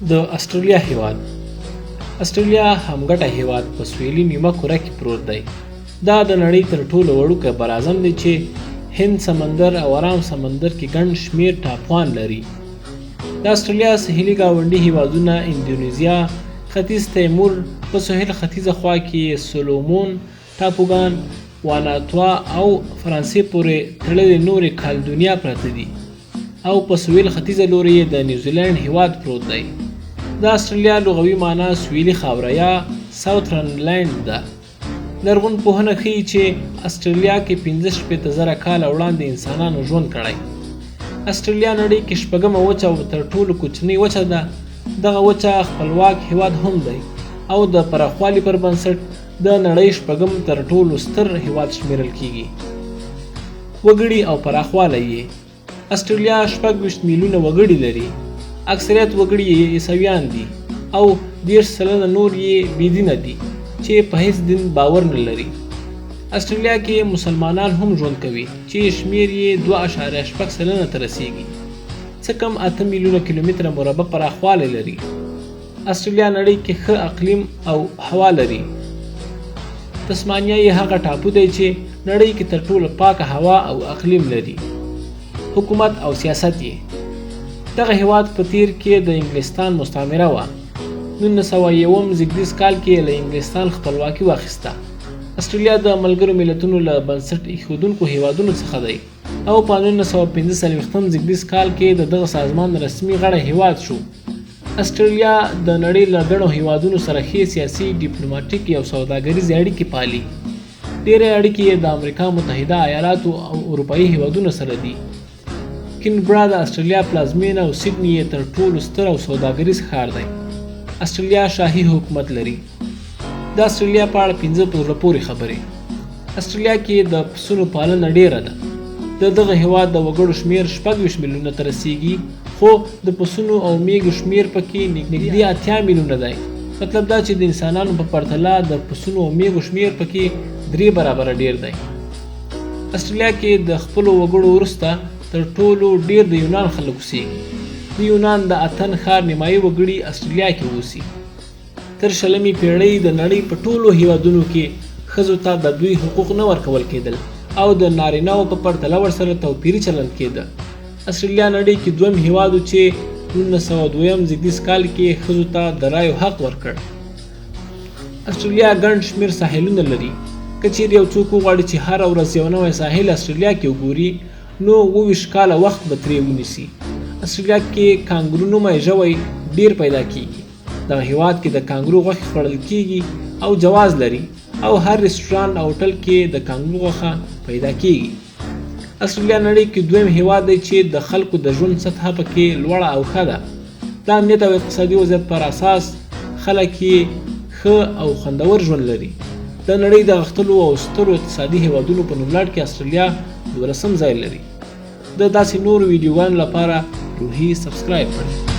د استرالیا هیواد. استرالیا همګټه هیواد په سویلي نیمه کره کې پروت دی. دا د نړۍ تر ټولو وړوکی براعظم دی چې هند سمندر او آرام سمندر کې ګڼ شمیر ټاپوان لري. د استرالیا ساحلي ګاونډي هیوادونه اندونیزیا، ختیځ تیمور، په سهیل ختیځه خوا کې سولومون ټاپوګان، واناتوا او فرانسې پورې تړلې نورې کالدونیا پراته دي، او په سویل ختیځه لوري یې د نیوزیلینډ هیواد پروت دی. د استرالیا لغوي معنا سویلي خاوره یا ساوثرن لینډ ده. لرغونپوهنه ښیي چې استرالیا کې 15,000 کاله وړاندې انسانانو ژوند کړی. استرالیا نړۍ کې 6مه وچه او تر ټولو کوچنۍ وچه ده. دغه وچه خپلواک هیواد هم دی او د پراخوالي پر بنسټ د نړۍ 6م تر ټولو ستر هیواد شمیرل کیږي. وګړي او پراخوالی یې. استرالیا 26 میلیونه وګړي لري. اکثریت وګړي یې عیسویان دي او 30% نور یې بېدینه دي چې په هیڅ دین باور نه لري. استرالیا کې مسلمانان هم ژوند کوي چې شمیر یې 2.8% ته رسیږي. څه کم 8 میلیونه کیلومتره مربع پراخوالی لري. استرالیا نړۍ کې ښه اقلیم او هوا لري. تسمانیا یې هغه ټاپو دی چې نړۍ کې تر ټولو پاکه هوا او اقلیم لري. حکومت او سیاست یې. دغه هیواد په تیر کې د انګلستان مستعمره وه. 1901 زیږدیز کال کې له انګلستان خپلواکي واخیسته. استرالیا د ملګرو ملتونو له بنسټ ایښودونکو هیوادونو څخه دی او په 1945 زیږدیز کال کې د دغه سازمان رسمي غړی هیواد شو. استرالیا د نړۍ له ګڼو هیوادونو سره ښې سیاسي، ډیپلوماټیکي او سوداګریزې اړیکې پالي. ډېرې اړیکې یې د امریکا متحده ایالاتو او اروپایي هیوادونو سره دي. کینبرا د استرالیا پلازمینه او سیډني یې تر ټولو ستر او سوداګریز ښار دی. استرالیا شاهي حکومت لري. د استرالیا په اړه 5 په زړه پورې خبرې. استرالیا کې د پسونو پالنه ډیره ده. دغه هیواد د وګړو شمیر 26 میلیونه ته رسیږي، خو د پسونو او میږو شمیر پکې نږدې 8 میلیونه دی. مطلب دا چې د انسانانو په پرتله د پسونو او میږو شمیر پکې 3 برابره ډیر دی. استرالیا کې د خپلو وګړو وروسته تر ټولو ډیر د یونان خلک اوسېږي. د یونان د اتن ښار نیمایي وګړي استرالیا کې اوسي. تر 20مې پیړۍ د نړۍ په ټولو هیوادونو کې ښځو ته د دوی حقوق نه ورکول کېدل او د نارینه‌وو په پرتله ورسره توپیري چلند کېده. استرالیا نړۍ کې 2م هیواد و چې 1902 زیږدیز کال کې ښځو ته د رایو حق ورکړ. استرالیا ګڼ شمېر ساحلونه لري. که چیرې یو څوک وغواړي چې هره ورځ یو نوی ساحل استرالیا کې وګوري، نو 22 کاله وخت به ترې ونیسي. استرالیا کې کانګرو نومی ژوی ډیر پیدا کیږي. دغه هیواد کې د کانګرو غوښې خوړل کیږي او جواز لري او هر رستورانت او هوټل کې د کانګرو غوښه پیدا کیږي. استرالیا نړۍ کې 2م هیواد دی چې د خلکو د ژوند سطحه پکې لوړه او ښه ده. د امنیت او اقتصادي وضعیت پر اساس خلک یې ښه او خوندور ژوند لري. د نړۍ د غښتلو او سترو اقتصادي هیوادونو په نوملړ کې استرالیا 12م ځای لري. د داسې نورو ویډیوګانو لپاره روحي سبسکرایب کړئ.